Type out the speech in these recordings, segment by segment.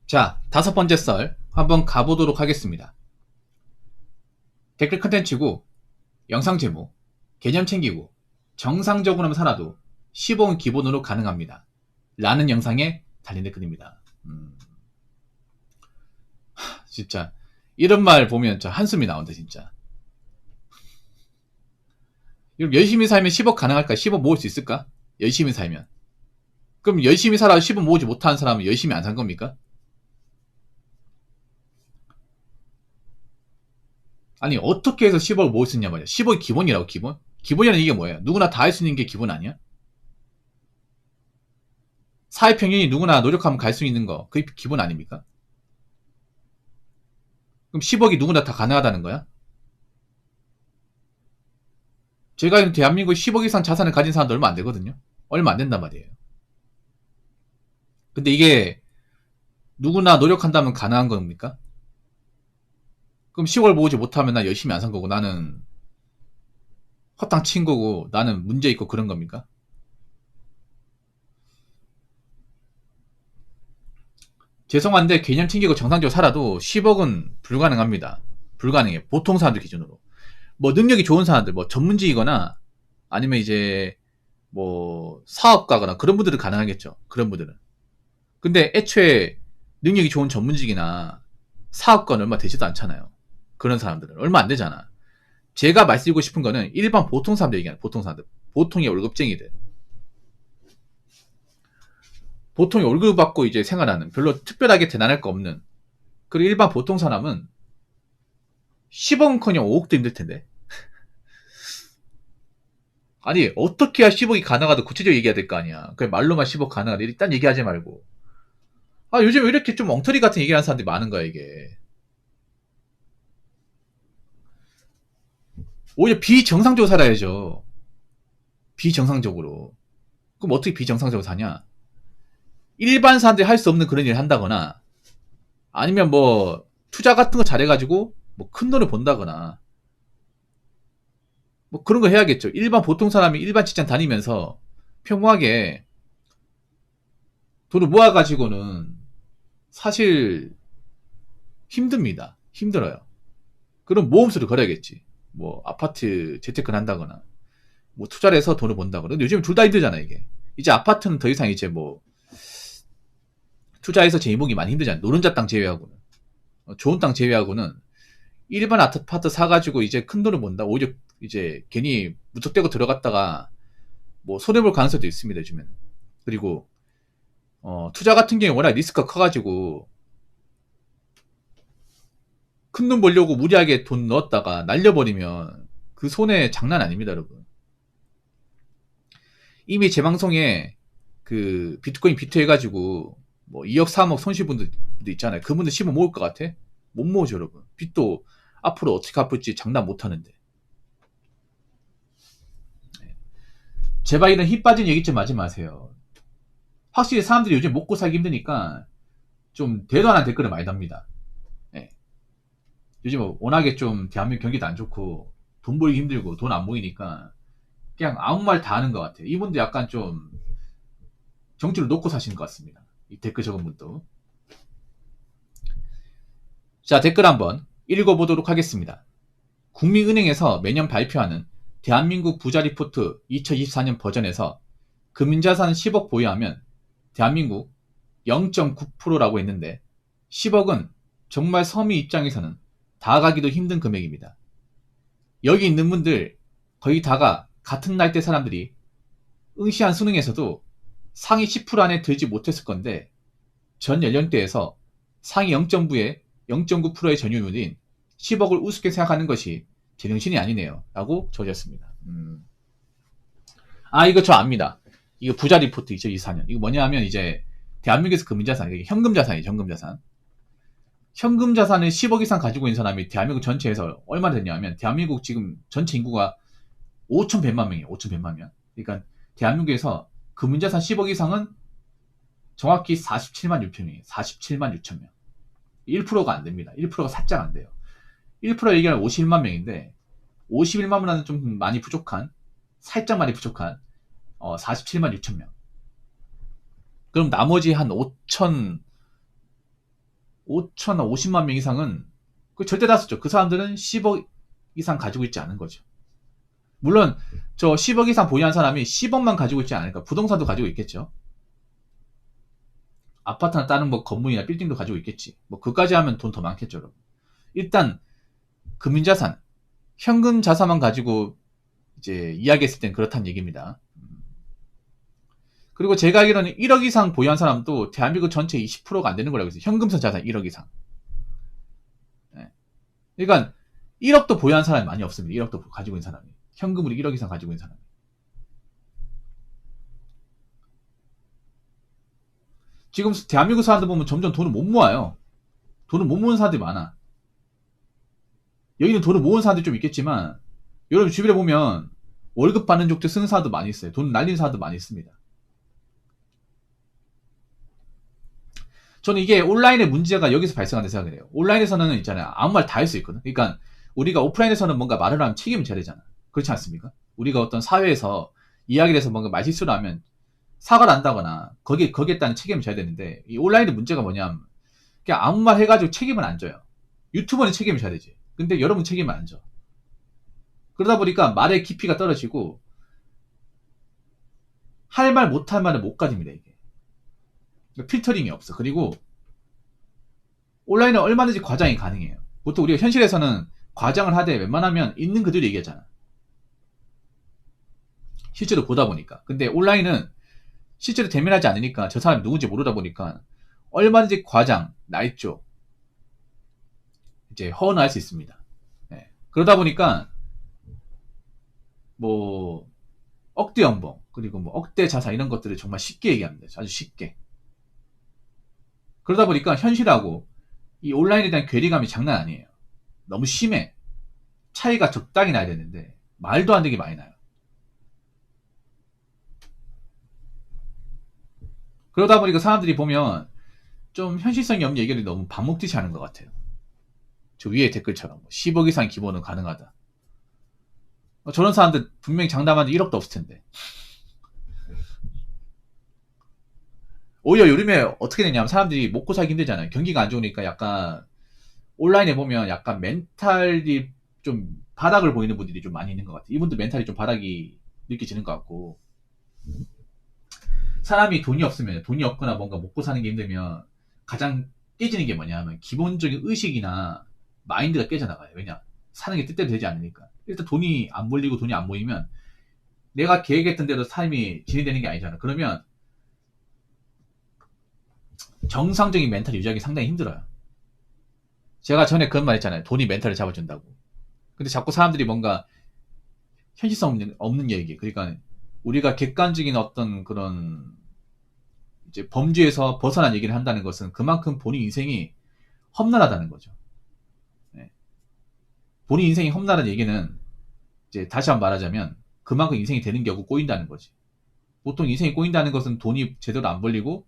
자, 다섯 번째 썰 한번 가보도록 하겠습니다. 댓글 컨텐츠고, 영상 제목, 개념 챙기고, 정상적으로만 살아도 10억은 기본으로 가능합니다. 라는 영상에 달린 댓글입니다. 진짜 이런 말 보면 진짜 한숨이 나온다 진짜. 열심히 살면 10억 가능할까? 10억 모을 수 있을까? 열심히 살면. 그럼 열심히 살아도 10억 모으지 못하는 사람은 열심히 안 산 겁니까? 아니 어떻게 해서 10억을 모을 수 있냐 말이야. 10억이 기본이라고. 기본? 기본이라는 이게 뭐예요? 누구나 다 할 수 있는 게 기본 아니야? 사회 평균이 누구나 노력하면 갈 수 있는 거 그게 기본 아닙니까? 그럼 10억이 누구나 다 가능하다는 거야? 제가 알기로 대한민국에 10억 이상 자산을 가진 사람도 얼마 안 되거든요. 얼마 안 된단 말이에요. 근데 이게 누구나 노력한다면 가능한 겁니까? 그럼 10억을 모으지 못하면 나 열심히 안 산 거고 나는 허탕 친 거고 나는 문제 있고 그런 겁니까? 죄송한데 개념 챙기고 정상적으로 살아도 10억은 불가능합니다. 불가능해. 보통 사람들 기준으로. 뭐 능력이 좋은 사람들, 뭐 전문직이거나 아니면 이제 뭐 사업가거나 그런 분들은 가능하겠죠. 그런 분들은. 근데 애초에 능력이 좋은 전문직이나 사업가는 얼마 되지도 않잖아요. 그런 사람들은 얼마 안 되잖아. 제가 말씀드리고 싶은 거는 일반 보통 사람들 얘기하는 보통 사람들. 보통의 월급쟁이들. 보통의 월급 받고 이제 생활하는 별로 특별하게 대단할 거 없는 그리고 일반 보통 사람은 10억은커녕 5억도 힘들 텐데. 아니 어떻게 해야 10억이 가능하다 구체적으로 얘기해야 될 거 아니야. 그냥 말로만 10억 가능하다 일단 얘기하지 말고. 아 요즘 왜 이렇게 좀 엉터리 같은 얘기하는 사람들이 많은 거야 이게. 오히려 비정상적으로 살아야죠. 비정상적으로. 그럼 어떻게 비정상적으로 사냐? 일반 사람들이 할 수 없는 그런 일을 한다거나 아니면 뭐 투자 같은 거 잘해가지고 뭐 큰 돈을 번다거나 뭐 그런 거 해야겠죠. 일반 보통 사람이 일반 직장 다니면서 평범하게 돈을 모아가지고는 사실 힘듭니다. 힘들어요. 그럼 모험수를 걸어야겠지. 뭐 아파트 재테크를 한다거나 뭐 투자를 해서 돈을 번다거나. 근데 요즘 둘 다 힘들잖아 이게. 이제 아파트는 더 이상 이제 뭐 투자해서 제목이 많이 힘들잖아. 노른자 땅 제외하고는. 좋은 땅 제외하고는 일반 아파트 사가지고 이제 큰 돈을 번다. 오히려 이제 괜히 무턱대고 들어갔다가 뭐 손해볼 가능성도 있습니다 요즘에는. 그리고 투자 같은 경우에 워낙 리스크가 커가지고 큰 돈 벌려고 무리하게 돈 넣었다가 날려버리면 그 손해 장난 아닙니다 여러분. 이미 제 방송에 그 비트코인 비트 해가지고 뭐 2억 3억 손실분들 있잖아요. 그분들 10억 모을 것 같아? 못 모으죠 여러분. 빚도 앞으로 어떻게 갚을지 장난 못하는데. 제발 이런 힘 빠진 얘기 좀 하지 마세요. 확실히 사람들이 요즘 먹고 살기 힘드니까 좀 대도 안 한 댓글을 많이 답니다. 네. 요즘 워낙에 좀 대한민국 경기도 안 좋고 돈 벌기 힘들고 돈 안 모이니까 그냥 아무 말 다 하는 것 같아요. 이분도 약간 좀 정치를 놓고 사시는 것 같습니다. 이 댓글 적은 분도. 자, 댓글 한번 읽어보도록 하겠습니다. 국민은행에서 매년 발표하는 대한민국 부자 리포트 2024년 버전에서 금융자산 10억 보유하면 대한민국 0.9%라고 했는데 10억은 정말 서민 입장에서는 다가기도 힘든 금액입니다. 여기 있는 분들 거의 다가 같은 나이대 사람들이 응시한 수능에서도 상위 10% 안에 들지 못했을 건데 전 연령대에서 상위 0.9의 0.9%의 전유율인 10억을 우습게 생각하는 것이 제정신이 아니네요. 라고 적었습니다. 아 이거 저 압니다. 이거 부자 리포트 2024년. 이거 뭐냐 하면 이제 대한민국에서 금융자산, 현금자산이죠. 현금자산. 현금자산을 10억 이상 가지고 있는 사람이 대한민국 전체에서 얼마나 되냐면 대한민국 지금 전체 인구가 5,100만 명이에요. 5,100만 명. 그러니까 대한민국에서 금융자산 10억 이상은 정확히 47만 6천 명이에요. 47만 6천 명. 1%가 안 됩니다. 1%가 살짝 안 돼요. 1% 얘기하면 51만 명인데 51만 명은 좀 많이 부족한 살짝 많이 부족한 47만 6천 명. 그럼 나머지 한 5천 5천나 50만 명 이상은 그 절대 다수죠. 그 사람들은 10억 이상 가지고 있지 않은 거죠. 물론 저 10억 이상 보유한 사람이 10억만 가지고 있지 않을까. 부동산도 가지고 있겠죠. 아파트나 다른 뭐 건물이나 빌딩도 가지고 있겠지. 뭐 그까지 하면 돈 더 많겠죠. 여러분. 일단 금융자산, 현금 자산만 가지고 이제 이야기했을 땐 그렇다는 얘기입니다. 그리고 제가 알기로는 1억 이상 보유한 사람도 대한민국 전체 20%가 안 되는 걸로 알고 있어요. 현금성 자산 1억 이상. 네. 그러니까 1억도 보유한 사람이 많이 없습니다. 1억도 가지고 있는 사람이. 현금으로 1억 이상 가지고 있는 사람이. 지금 대한민국 사람들 보면 점점 돈을 못 모아요. 돈을 못 모으는 사람들이 많아. 여기는 돈을 모으는 사람들이 좀 있겠지만 여러분 주변에 보면 월급 받는 족들 쓰는 사람도 많이 있어요. 돈 날리는 사람도 많이 있습니다. 저는 이게 온라인의 문제가 여기서 발생한다고 생각을 해요. 온라인에서는 있잖아요. 아무 말 다 할 수 있거든. 그러니까 우리가 오프라인에서는 뭔가 말을 하면 책임을 져야 되잖아. 그렇지 않습니까? 우리가 어떤 사회에서 이야기를 해서 뭔가 말실수를 하면 사과를 한다거나 거기에 따른 책임을 져야 되는데 이 온라인의 문제가 뭐냐면 그냥 아무 말 해가지고 책임을 안 져요. 유튜버는 책임을 져야 되지. 근데 여러분 책임을 안 져. 그러다 보니까 말의 깊이가 떨어지고 할 말 못할 말을 못 가집니다. 이게 필터링이 없어. 그리고 온라인은 얼마든지 과장이 가능해요. 보통 우리가 현실에서는 과장을 하되 웬만하면 있는 그대로 얘기하잖아. 실제로 보다 보니까. 근데 온라인은 실제로 대면하지 않으니까 저 사람이 누군지 모르다 보니까 얼마든지 과장, 나이쪽 이제 허언할 수 있습니다. 네. 그러다 보니까 뭐 억대 연봉 그리고 뭐 억대 자산 이런 것들을 정말 쉽게 얘기합니다. 아주 쉽게. 그러다 보니까 현실하고 이 온라인에 대한 괴리감이 장난 아니에요. 너무 심해. 차이가 적당히 나야 되는데 말도 안 되게 많이 나요. 그러다 보니까 사람들이 보면 좀 현실성이 없는 얘기를 너무 밥 먹듯이 하는 것 같아요. 저 위에 댓글처럼 10억 이상 기본은 가능하다. 저런 사람들 분명히 장담하는데 1억도 없을 텐데. 오히려 요즘에 어떻게 되냐면 사람들이 먹고 살기 힘들잖아요. 경기가 안 좋으니까 약간 온라인에 보면 약간 멘탈이 좀 바닥을 보이는 분들이 좀 많이 있는 것 같아요. 이분들 멘탈이 좀 바닥이 느껴지는 것 같고 사람이 돈이 없으면 돈이 없거나 뭔가 먹고 사는 게 힘들면 가장 깨지는 게 뭐냐면 기본적인 의식이나 마인드가 깨져나가요. 왜냐? 사는 게 뜻대로 되지 않으니까. 일단 돈이 안 몰리고 돈이 안 모이면 내가 계획했던 대로 삶이 진행되는 게 아니잖아. 그러면 정상적인 멘탈 유지하기 상당히 힘들어요. 제가 전에 그런 말 했잖아요. 돈이 멘탈을 잡아준다고. 근데 자꾸 사람들이 뭔가 현실성 없는 얘기. 그러니까 우리가 객관적인 어떤 그런 이제 범주에서 벗어난 얘기를 한다는 것은 그만큼 본인 인생이 험난하다는 거죠. 네. 본인 인생이 험난한 얘기는 이제 다시 한번 말하자면 그만큼 인생이 되는 게 없고 꼬인다는 거지. 보통 인생이 꼬인다는 것은 돈이 제대로 안 벌리고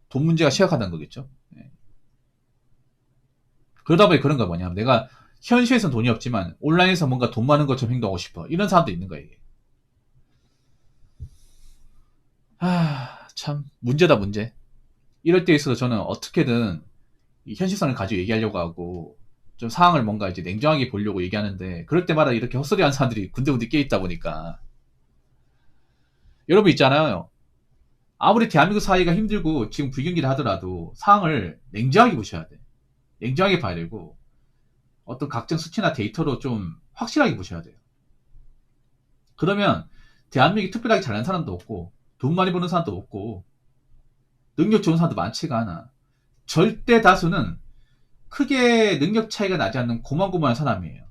돈 문제가 심각하다는 거겠죠. 네. 그러다 보니 그런 거 뭐냐면 내가 현실에서는 돈이 없지만 온라인에서 뭔가 돈 많은 것처럼 행동하고 싶어. 이런 사람도 있는 거야, 이게. 참 문제다 문제. 이럴 때 있어서 저는 어떻게든 이 현실성을 가지고 얘기하려고 하고 좀 상황을 뭔가 이제 냉정하게 보려고 얘기하는데 그럴 때마다 이렇게 헛소리하는 사람들이 군데군데 껴있다 보니까 여러분 있잖아요. 아무리 대한민국 사회가 힘들고 지금 불경기를 하더라도 상황을 냉정하게 보셔야 돼. 냉정하게 봐야 되고 어떤 각종 수치나 데이터로 좀 확실하게 보셔야 돼요. 그러면 대한민국이 특별하게 잘난 사람도 없고 돈 많이 버는 사람도 없고 능력 좋은 사람도 많지가 않아. 절대 다수는 크게 능력 차이가 나지 않는 고만고만한 사람이에요.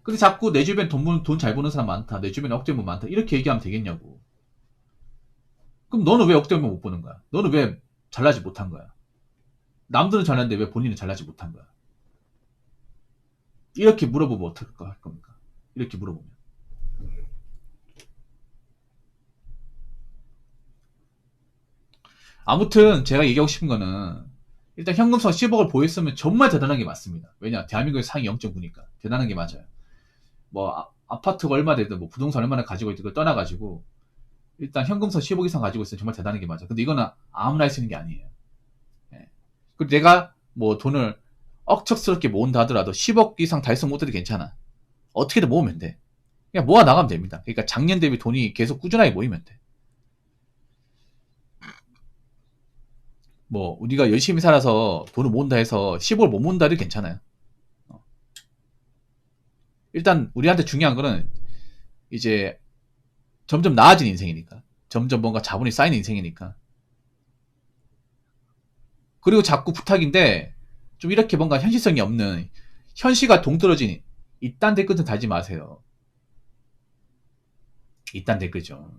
근데 자꾸 내 주변 돈 잘 버는 사람 많다. 내 주변에 억대문 많다. 이렇게 얘기하면 되겠냐고. 그럼 너는 왜 억대문 못 버는 거야? 너는 왜 잘나지 못한 거야? 남들은 잘났는데 왜 본인은 잘나지 못한 거야? 이렇게 물어보면 어떻게 할 겁니까? 이렇게 물어보면. 아무튼 제가 얘기하고 싶은 거는 일단 현금성 10억을 보였으면 정말 대단한 게 맞습니다. 왜냐? 대한민국의 상위 0.9니까 대단한 게 맞아요. 뭐 아파트가 얼마 되든 뭐 부동산 얼마나 가지고 있든 그걸 떠나가지고 일단 현금서 10억 이상 가지고 있으면 정말 대단한 게 맞아. 근데 이거는 아무나 할 수 있는 게 아니에요. 예. 그리고 내가 뭐 돈을 억척스럽게 모은다 하더라도 10억 이상 달성 못해도 괜찮아. 어떻게든 모으면 돼. 그냥 모아 나가면 됩니다. 그러니까 작년 대비 돈이 계속 꾸준하게 모이면 돼. 뭐 우리가 열심히 살아서 돈을 모은다 해서 10억을 못 모은다 해도 괜찮아요. 일단 우리한테 중요한 거는 이제 점점 나아진 인생이니까. 점점 뭔가 자본이 쌓이는 인생이니까. 그리고 자꾸 부탁인데 좀 이렇게 뭔가 현실성이 없는 현실과 동떨어진 이딴 댓글은 달지 마세요. 이딴 댓글죠.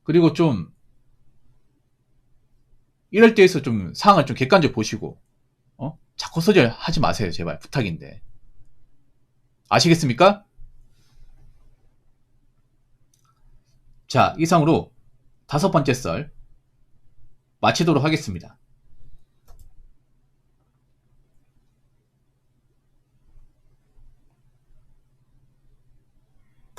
그리고 좀 이럴 때에서 좀 상황을 좀 객관적으로 보시고 자꾸 소절 하지 마세요. 제발 부탁인데. 아시겠습니까? 자, 이상으로 5번째 썰 마치도록 하겠습니다.